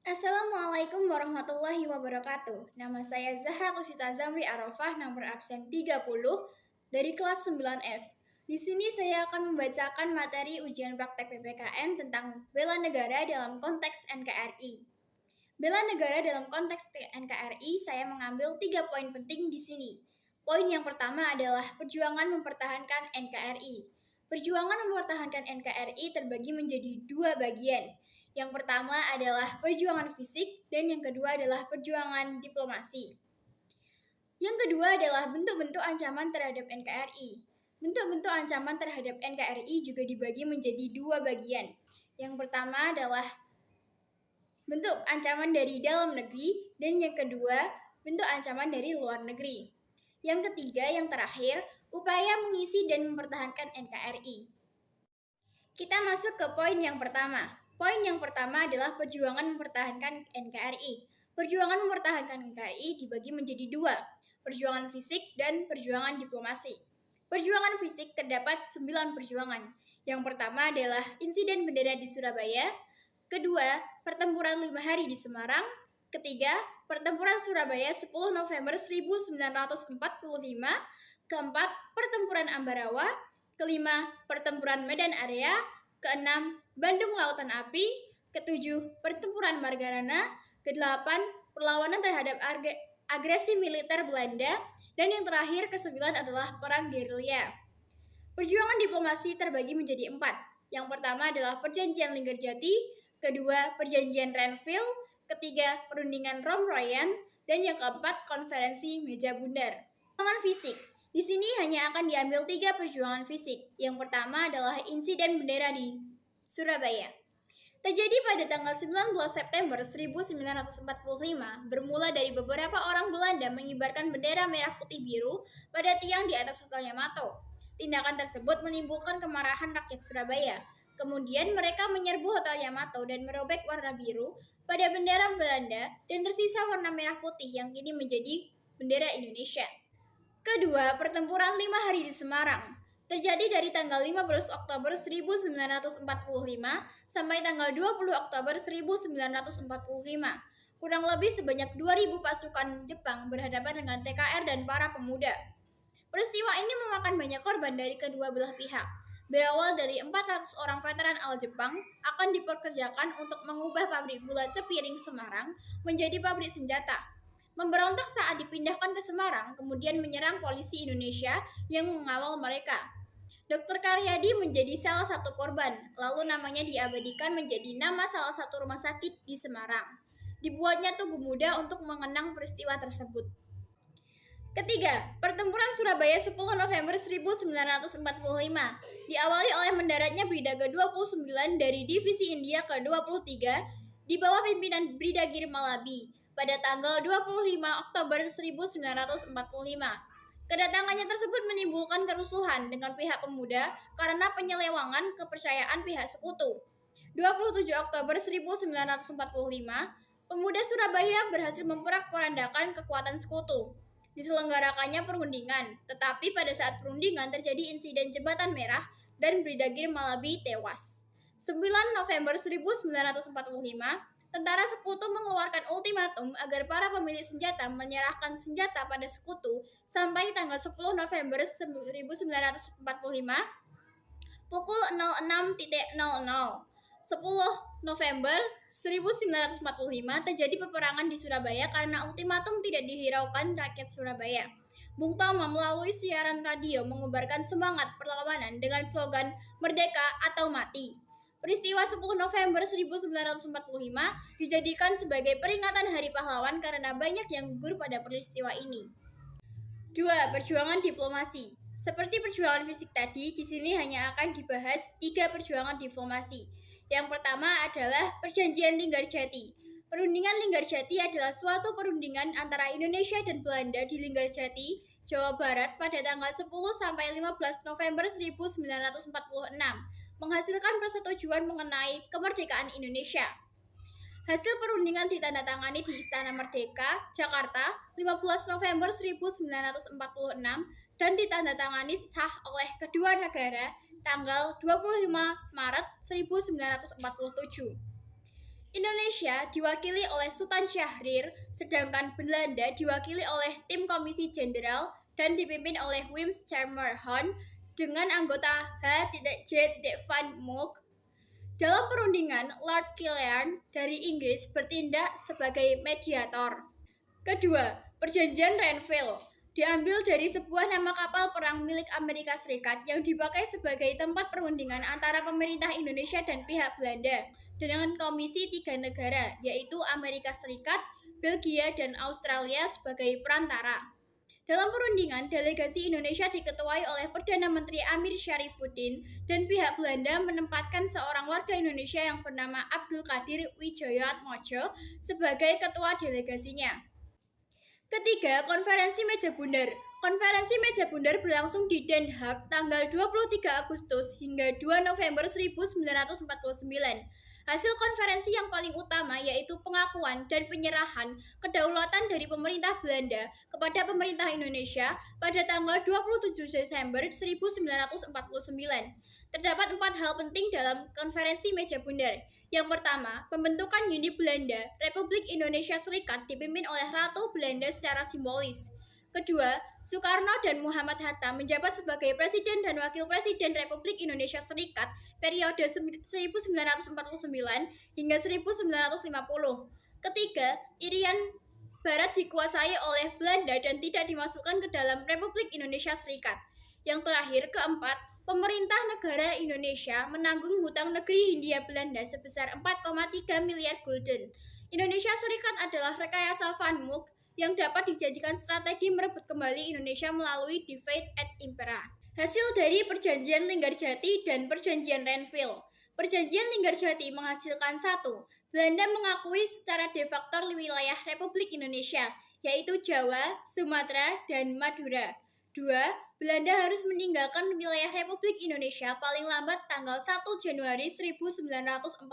Assalamualaikum warahmatullahi wabarakatuh. Nama saya Zahra Kusita Zamri Arafah, nomor absen 30 dari kelas 9F. Di sini saya akan membacakan materi ujian praktek PPKN tentang bela negara dalam konteks NKRI. Bela negara dalam konteks NKRI, saya mengambil 3 poin penting di sini. Poin yang pertama adalah perjuangan mempertahankan NKRI. Perjuangan mempertahankan NKRI terbagi menjadi 2 bagian. Yang pertama adalah perjuangan fisik dan yang kedua adalah perjuangan diplomasi. Yang kedua adalah bentuk-bentuk ancaman terhadap NKRI. Bentuk-bentuk ancaman terhadap NKRI juga dibagi menjadi 2 bagian. Yang pertama adalah bentuk ancaman dari dalam negeri dan yang kedua bentuk ancaman dari luar negeri. Yang ketiga, yang terakhir, upaya mengisi dan mempertahankan NKRI. Kita masuk ke poin yang pertama. Poin yang pertama adalah perjuangan mempertahankan NKRI. Perjuangan mempertahankan NKRI dibagi menjadi 2, perjuangan fisik dan perjuangan diplomasi. Perjuangan fisik terdapat 9 perjuangan. Yang pertama adalah insiden bendera di Surabaya. Kedua, pertempuran 5 hari di Semarang. Ketiga, pertempuran Surabaya 10 November 1945. Keempat, pertempuran Ambarawa. Kelima, pertempuran Medan Area. Keenam, Bandung Lautan Api. Ketujuh, pertempuran Margarana. Kedelapan, perlawanan terhadap agresi militer Belanda. Dan yang terakhir, kesembilan adalah perang gerilya. Perjuangan diplomasi terbagi menjadi 4. Yang pertama adalah perjanjian Linggarjati. Kedua, perjanjian Renville. Ketiga, perundingan Rom-Royan. Dan yang keempat, konferensi Meja Bundar. Perjuangan fisik. Di sini hanya akan diambil 3 perjuangan fisik. Yang pertama adalah insiden bendera di Surabaya. Terjadi pada tanggal 19 September 1945, bermula dari beberapa orang Belanda mengibarkan bendera merah putih biru pada tiang di atas Hotel Yamato. Tindakan tersebut menimbulkan kemarahan rakyat Surabaya. Kemudian mereka menyerbu Hotel Yamato dan merobek warna biru pada bendera Belanda dan tersisa warna merah putih yang kini menjadi bendera Indonesia. Kedua, pertempuran 5 hari di Semarang. Terjadi dari tanggal 15 Oktober 1945 sampai tanggal 20 Oktober 1945. Kurang lebih sebanyak 2.000 pasukan Jepang berhadapan dengan TKR dan para pemuda. Peristiwa ini memakan banyak korban dari kedua belah pihak. Berawal dari 400 orang veteran Al-Jepang akan dipekerjakan untuk mengubah pabrik gula Cepiring Semarang menjadi pabrik senjata. Memberontak saat dipindahkan ke Semarang, kemudian menyerang polisi Indonesia yang mengawal mereka. Dr. Karyadi menjadi salah satu korban, lalu namanya diabadikan menjadi nama salah satu rumah sakit di Semarang. Dibuatnya tugu muda untuk mengenang peristiwa tersebut. Ketiga, pertempuran Surabaya 10 November 1945 diawali oleh mendaratnya Brigade 29 dari Divisi India ke-23 di bawah pimpinan Brigadir Malabi pada tanggal 25 Oktober 1945. Kedatangannya tersebut menimbulkan kerusuhan dengan pihak pemuda karena penyelewangan kepercayaan pihak sekutu. 27 Oktober 1945, pemuda Surabaya berhasil memporak-porandakan kekuatan sekutu. Diselenggarakannya perundingan, tetapi pada saat perundingan terjadi insiden jembatan merah dan Brigadir Malabi tewas. 9 November 1945, tentara sekutu mengeluarkan ultimatum agar para pemilik senjata menyerahkan senjata pada sekutu sampai tanggal 10 November 1945 pukul 06.00. 10 November 1945 terjadi peperangan di Surabaya karena ultimatum tidak dihiraukan rakyat Surabaya. Bung Tomo melalui siaran radio mengubarkan semangat perlawanan dengan slogan Merdeka atau Mati. Peristiwa 10 November 1945 dijadikan sebagai peringatan Hari Pahlawan karena banyak yang gugur pada peristiwa ini. 2. Perjuangan diplomasi. Seperti perjuangan fisik tadi, di sini hanya akan dibahas 3 perjuangan diplomasi. Yang pertama adalah Perjanjian Linggarjati. Perundingan Linggarjati adalah suatu perundingan antara Indonesia dan Belanda di Linggarjati, Jawa Barat pada tanggal 10 sampai 15 November 1946. Menghasilkan persetujuan mengenai kemerdekaan Indonesia. Hasil perundingan ditandatangani di Istana Merdeka, Jakarta, 15 November 1946 dan ditandatangani sah oleh kedua negara tanggal 25 Maret 1947. Indonesia diwakili oleh Sultan Syahrir, sedangkan Belanda diwakili oleh tim Komisi Jenderal dan dipimpin oleh Wim Schermerhorn dengan anggota H.J. van Mook. Dalam perundingan, Lord Kilian dari Inggris bertindak sebagai mediator. Kedua, Perjanjian Renville diambil dari sebuah nama kapal perang milik Amerika Serikat yang dipakai sebagai tempat perundingan antara pemerintah Indonesia dan pihak Belanda dengan komisi 3 negara, yaitu Amerika Serikat, Belgia, dan Australia sebagai perantara. Dalam perundingan, delegasi Indonesia diketuai oleh Perdana Menteri Amir Syarifuddin dan pihak Belanda menempatkan seorang warga Indonesia yang bernama Abdul Qadir Wijoyatmojo sebagai ketua delegasinya. Ketiga, Konferensi Meja Bundar. Konferensi Meja Bundar berlangsung di Den Haag tanggal 23 Agustus hingga 2 November 1949. Hasil konferensi yang paling utama yaitu pengakuan dan penyerahan kedaulatan dari pemerintah Belanda kepada pemerintah Indonesia pada tanggal 27 Desember 1949. Terdapat 4 hal penting dalam konferensi Meja Bundar. Yang pertama, pembentukan Uni Belanda, Republik Indonesia Serikat dipimpin oleh Ratu Belanda secara simbolis. Kedua, Soekarno dan Muhammad Hatta menjabat sebagai Presiden dan Wakil Presiden Republik Indonesia Serikat periode 1949 hingga 1950. Ketiga, Irian Barat dikuasai oleh Belanda dan tidak dimasukkan ke dalam Republik Indonesia Serikat. Yang terakhir, keempat, pemerintah negara Indonesia menanggung hutang negeri Hindia Belanda sebesar 4,3 miliar gulden. Indonesia Serikat adalah rekayasa Van Mook yang dapat dijadikan strategi merebut kembali Indonesia melalui Divide et Impera. Hasil dari Perjanjian Linggarjati dan Perjanjian Renville. Perjanjian Linggarjati menghasilkan 1. Belanda mengakui secara de facto wilayah Republik Indonesia, yaitu Jawa, Sumatera, dan Madura. 2. Belanda harus meninggalkan wilayah Republik Indonesia paling lambat tanggal 1 Januari 1949.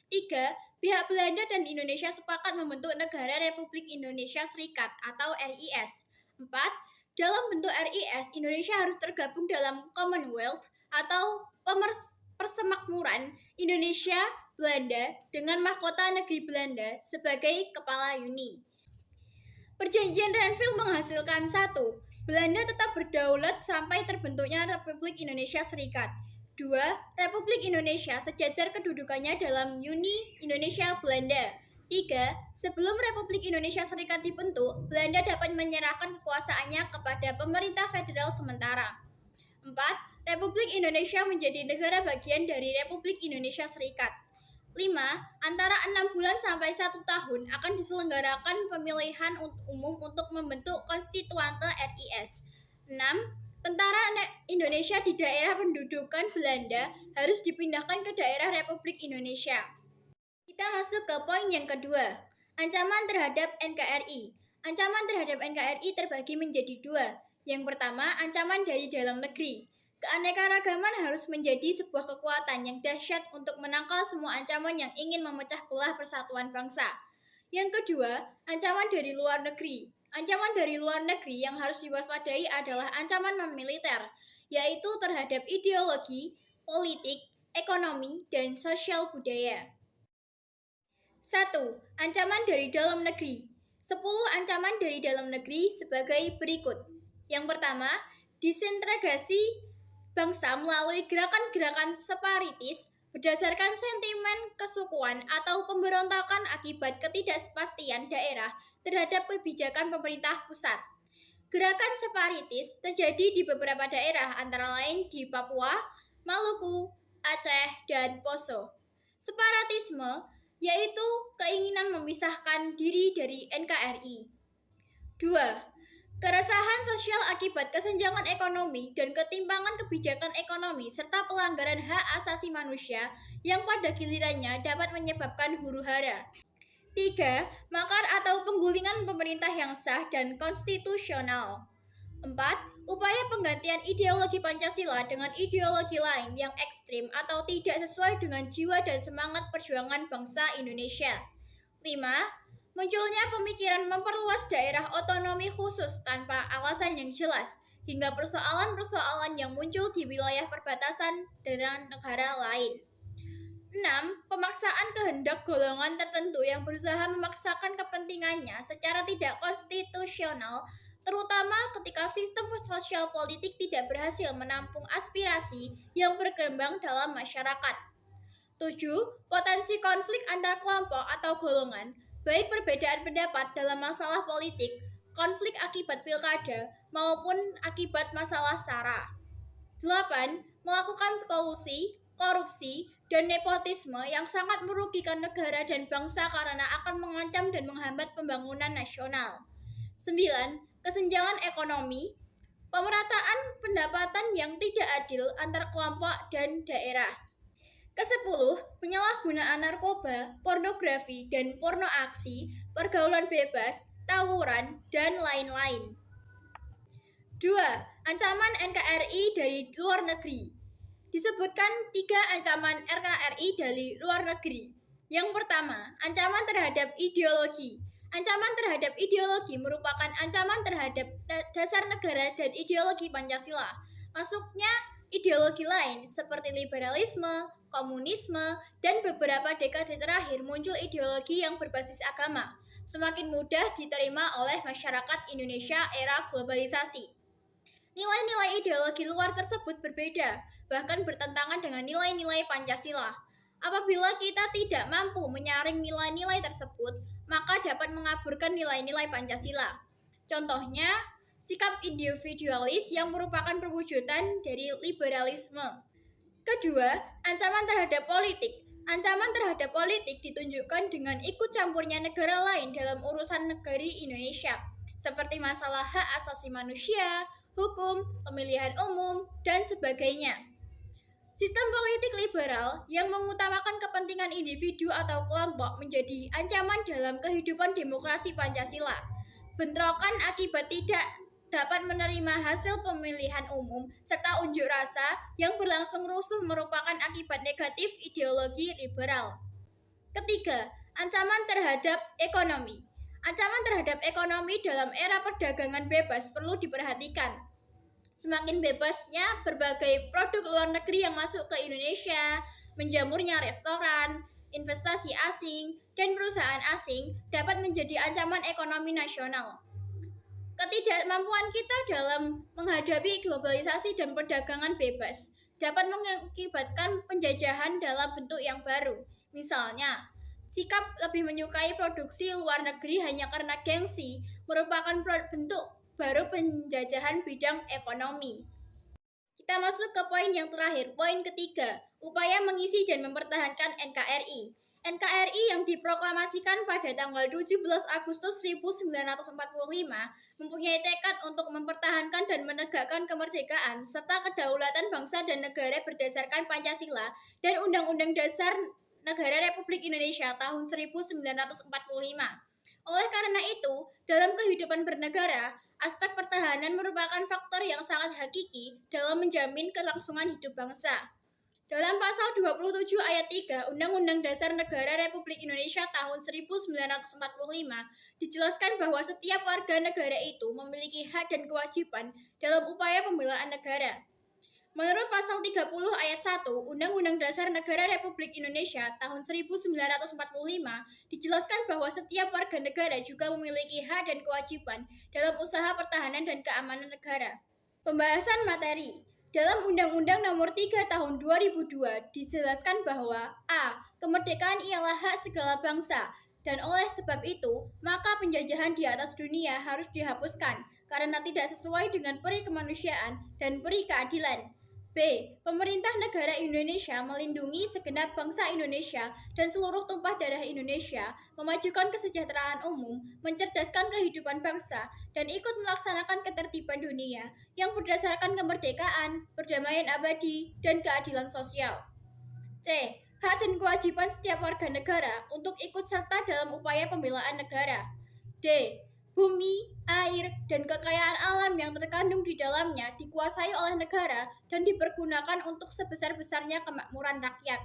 3. Pihak Belanda dan Indonesia sepakat membentuk Negara Republik Indonesia Serikat atau RIS. 4. Dalam bentuk RIS, Indonesia harus tergabung dalam Commonwealth atau Persemakmuran Indonesia Belanda dengan mahkota negeri Belanda sebagai kepala uni. Perjanjian Renville menghasilkan 1. Belanda tetap berdaulat sampai terbentuknya Republik Indonesia Serikat. 2. Republik Indonesia sejajar kedudukannya dalam Uni Indonesia Belanda. 3. Sebelum Republik Indonesia Serikat dibentuk, Belanda dapat menyerahkan kekuasaannya kepada pemerintah federal sementara. 4. Republik Indonesia menjadi negara bagian dari Republik Indonesia Serikat. 5. Antara 6 bulan sampai 1 tahun akan diselenggarakan pemilihan umum untuk membentuk konstituante RIS. 6. Tentara Indonesia di daerah pendudukan Belanda harus dipindahkan ke daerah Republik Indonesia. Kita masuk ke poin yang kedua, ancaman terhadap NKRI. Ancaman terhadap NKRI terbagi menjadi 2. Yang pertama, ancaman dari dalam negeri. Keanekaragaman harus menjadi sebuah kekuatan yang dahsyat untuk menangkal semua ancaman yang ingin memecah belah persatuan bangsa. Yang kedua, ancaman dari luar negeri. Ancaman dari luar negeri yang harus diwaspadai adalah ancaman non-militer, yaitu terhadap ideologi, politik, ekonomi, dan sosial budaya. 1. Ancaman dari dalam negeri. 10 ancaman dari dalam negeri sebagai berikut. Yang pertama, disintegrasi bangsa melalui gerakan-gerakan separatis berdasarkan sentimen kesukuan atau pemberontakan akibat ketidakpastian daerah terhadap kebijakan pemerintah pusat. Gerakan separatis terjadi di beberapa daerah antara lain di Papua, Maluku, Aceh, dan Poso. Separatisme yaitu keinginan memisahkan diri dari NKRI. 2. Keresahan sosial akibat kesenjangan ekonomi dan ketimpangan kebijakan ekonomi serta pelanggaran hak asasi manusia yang pada gilirannya dapat menyebabkan huru-hara. 3. Makar atau penggulingan pemerintah yang sah dan konstitusional. 4. Upaya penggantian ideologi Pancasila dengan ideologi lain yang ekstrim atau tidak sesuai dengan jiwa dan semangat perjuangan bangsa Indonesia. 5. Munculnya pemikiran memperluas daerah otonomi khusus tanpa alasan yang jelas, hingga persoalan-persoalan yang muncul di wilayah perbatasan dengan negara lain. 6. Pemaksaan kehendak golongan tertentu yang berusaha memaksakan kepentingannya secara tidak konstitusional, terutama ketika sistem sosial politik tidak berhasil menampung aspirasi yang berkembang dalam masyarakat. 7. Potensi konflik antar kelompok atau golongan, baik perbedaan pendapat dalam masalah politik, konflik akibat pilkada, maupun akibat masalah SARA. 8. Melakukan kolusi, korupsi, dan nepotisme yang sangat merugikan negara dan bangsa karena akan mengancam dan menghambat pembangunan nasional. 9. Kesenjangan ekonomi, pemerataan pendapatan yang tidak adil antar kelompok dan daerah. Ke-10, penyalahgunaan narkoba, pornografi, dan porno aksi, pergaulan bebas, tawuran, dan lain-lain. 2. Ancaman NKRI dari luar negeri. Disebutkan 3 ancaman NKRI dari luar negeri. Yang pertama, ancaman terhadap ideologi. Ancaman terhadap ideologi merupakan ancaman terhadap dasar negara dan ideologi Pancasila. Masuknya ideologi lain seperti liberalisme, komunisme, dan beberapa dekade terakhir muncul ideologi yang berbasis agama, semakin mudah diterima oleh masyarakat Indonesia era globalisasi. Nilai-nilai ideologi luar tersebut berbeda, bahkan bertentangan dengan nilai-nilai Pancasila. Apabila kita tidak mampu menyaring nilai-nilai tersebut, maka dapat mengaburkan nilai-nilai Pancasila. Contohnya, sikap individualis yang merupakan perwujudan dari liberalisme. Kedua, ancaman terhadap politik. Ancaman terhadap politik ditunjukkan dengan ikut campurnya negara lain dalam urusan negeri Indonesia, seperti masalah hak asasi manusia, hukum, pemilihan umum, dan sebagainya. Sistem politik liberal yang mengutamakan kepentingan individu atau kelompok menjadi ancaman dalam kehidupan demokrasi Pancasila. Bentrokan akibat tidak dapat menerima hasil pemilihan umum serta unjuk rasa yang berlangsung rusuh merupakan akibat negatif ideologi liberal. Ketiga, ancaman terhadap ekonomi. Ancaman terhadap ekonomi dalam era perdagangan bebas perlu diperhatikan. Semakin bebasnya berbagai produk luar negeri yang masuk ke Indonesia, menjamurnya restoran, investasi asing, dan perusahaan asing dapat menjadi ancaman ekonomi nasional. Ketidakmampuan kita dalam menghadapi globalisasi dan perdagangan bebas dapat mengakibatkan penjajahan dalam bentuk yang baru. Misalnya, sikap lebih menyukai produksi luar negeri hanya karena gengsi merupakan bentuk baru penjajahan bidang ekonomi. Kita masuk ke poin yang terakhir, poin ketiga, upaya mengisi dan mempertahankan NKRI. NKRI yang diproklamasikan pada tanggal 17 Agustus 1945 mempunyai tekad untuk mempertahankan dan menegakkan kemerdekaan serta kedaulatan bangsa dan negara berdasarkan Pancasila dan Undang-Undang Dasar Negara Republik Indonesia tahun 1945. Oleh karena itu, dalam kehidupan bernegara, aspek pertahanan merupakan faktor yang sangat hakiki dalam menjamin kelangsungan hidup bangsa. Dalam pasal 27 ayat 3 Undang-Undang Dasar Negara Republik Indonesia tahun 1945 dijelaskan bahwa setiap warga negara itu memiliki hak dan kewajiban dalam upaya pembelaan negara. Menurut pasal 30 ayat 1 Undang-Undang Dasar Negara Republik Indonesia tahun 1945 dijelaskan bahwa setiap warga negara juga memiliki hak dan kewajiban dalam usaha pertahanan dan keamanan negara. Pembahasan materi. Dalam Undang-Undang Nomor 3 Tahun 2002 dijelaskan bahwa A. Kemerdekaan ialah hak segala bangsa dan oleh sebab itu, maka penjajahan di atas dunia harus dihapuskan karena tidak sesuai dengan peri kemanusiaan dan peri keadilan. B. Pemerintah negara Indonesia melindungi segenap bangsa Indonesia dan seluruh tumpah darah Indonesia, memajukan kesejahteraan umum, mencerdaskan kehidupan bangsa, dan ikut melaksanakan ketertiban dunia yang berdasarkan kemerdekaan, perdamaian abadi, dan keadilan sosial. C. Hak dan kewajiban setiap warga negara untuk ikut serta dalam upaya pembelaan negara. D. Bumi, air, dan kekayaan alam yang terkandung di dalamnya dikuasai oleh negara dan dipergunakan untuk sebesar-besarnya kemakmuran rakyat.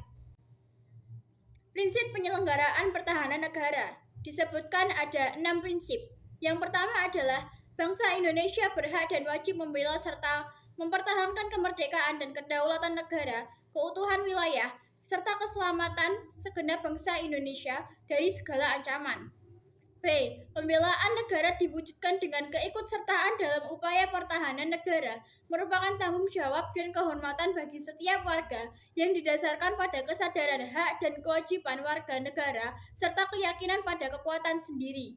Prinsip penyelenggaraan pertahanan negara. Disebutkan ada 6 prinsip. Yang pertama adalah bangsa Indonesia berhak dan wajib membela serta mempertahankan kemerdekaan dan kedaulatan negara, keutuhan wilayah, serta keselamatan segenap bangsa Indonesia dari segala ancaman. B. Pembelaan negara diwujudkan dengan keikutsertaan dalam upaya pertahanan negara, merupakan tanggung jawab dan kehormatan bagi setiap warga yang didasarkan pada kesadaran hak dan kewajiban warga negara serta keyakinan pada kekuatan sendiri.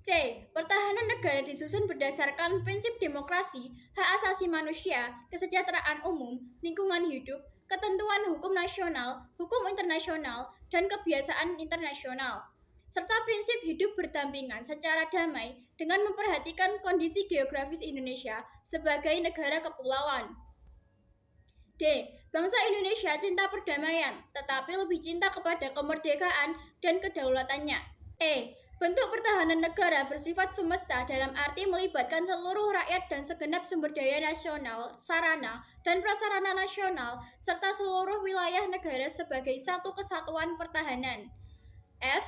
C. Pertahanan negara disusun berdasarkan prinsip demokrasi, hak asasi manusia, kesejahteraan umum, lingkungan hidup, ketentuan hukum nasional, hukum internasional, dan kebiasaan internasional, serta prinsip hidup berdampingan secara damai dengan memperhatikan kondisi geografis Indonesia sebagai negara kepulauan. D. Bangsa Indonesia cinta perdamaian, tetapi lebih cinta kepada kemerdekaan dan kedaulatannya. E. Bentuk pertahanan negara bersifat semesta dalam arti melibatkan seluruh rakyat dan segenap sumber daya nasional, sarana, dan prasarana nasional, serta seluruh wilayah negara sebagai satu kesatuan pertahanan. F.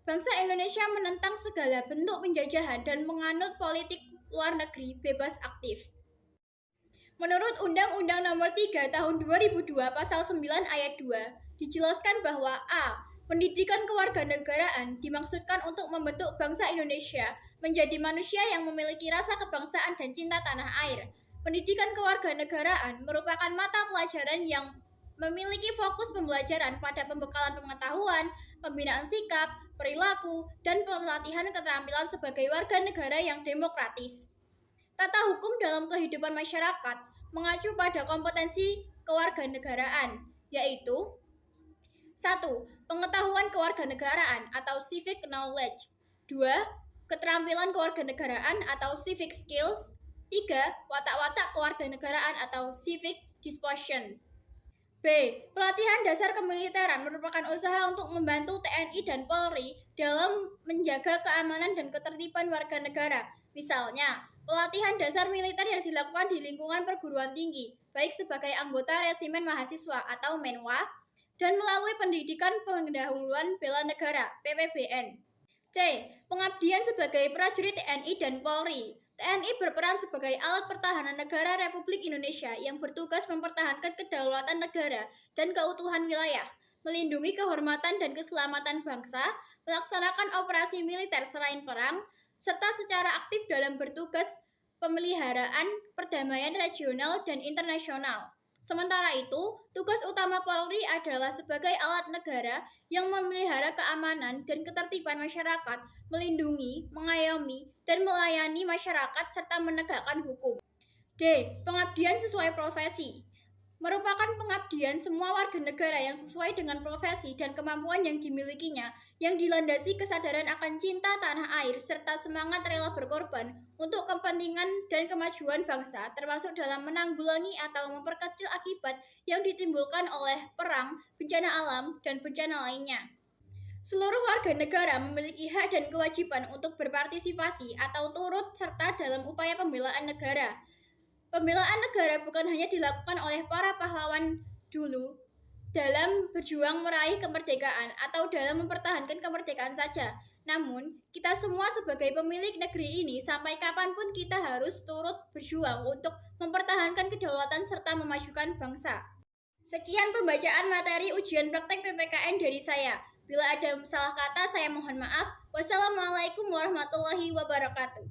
Bangsa Indonesia menentang segala bentuk penjajahan dan menganut politik luar negeri bebas aktif. Menurut Undang-Undang Nomor 3 Tahun 2002 Pasal 9 Ayat 2, dijelaskan bahwa A. Pendidikan kewarganegaraan dimaksudkan untuk membentuk bangsa Indonesia menjadi manusia yang memiliki rasa kebangsaan dan cinta tanah air. Pendidikan kewarganegaraan merupakan mata pelajaran yang memiliki fokus pembelajaran pada pembekalan pengetahuan, pembinaan sikap, perilaku, dan pelatihan keterampilan sebagai warga negara yang demokratis. Tata hukum dalam kehidupan masyarakat mengacu pada kompetensi kewarganegaraan, yaitu 1. Pengetahuan kewarganegaraan atau civic knowledge. 2. Keterampilan kewarganegaraan atau civic skills. 3. Watak-watak kewarganegaraan atau civic disposition. B. Pelatihan dasar kemiliteran merupakan usaha untuk membantu TNI dan Polri dalam menjaga keamanan dan ketertiban warga negara. Misalnya, pelatihan dasar militer yang dilakukan di lingkungan perguruan tinggi, baik sebagai anggota resimen mahasiswa atau Menwa, dan melalui pendidikan pendahuluan bela negara (PPBN). C. Pengabdian sebagai prajurit TNI dan Polri. TNI berperan sebagai alat pertahanan negara Republik Indonesia yang bertugas mempertahankan kedaulatan negara dan keutuhan wilayah, melindungi kehormatan dan keselamatan bangsa, melaksanakan operasi militer selain perang, serta secara aktif dalam bertugas pemeliharaan perdamaian regional dan internasional. Sementara itu, tugas utama Polri adalah sebagai alat negara yang memelihara keamanan dan ketertiban masyarakat, melindungi, mengayomi, dan melayani masyarakat serta menegakkan hukum. D. Pengabdian sesuai profesi merupakan pengabdian semua warga negara yang sesuai dengan profesi dan kemampuan yang dimilikinya, yang dilandasi kesadaran akan cinta tanah air serta semangat rela berkorban untuk kepentingan dan kemajuan bangsa, termasuk dalam menanggulangi atau memperkecil akibat yang ditimbulkan oleh perang, bencana alam, dan bencana lainnya. Seluruh warga negara memiliki hak dan kewajiban untuk berpartisipasi atau turut serta dalam upaya pembelaan negara. Pembelaan negara bukan hanya dilakukan oleh para pahlawan dulu dalam berjuang meraih kemerdekaan atau dalam mempertahankan kemerdekaan saja. Namun, kita semua sebagai pemilik negeri ini sampai kapanpun kita harus turut berjuang untuk mempertahankan kedaulatan serta memajukan bangsa. Sekian pembacaan materi ujian praktek PPKN dari saya. Bila ada salah kata, saya mohon maaf. Wassalamualaikum warahmatullahi wabarakatuh.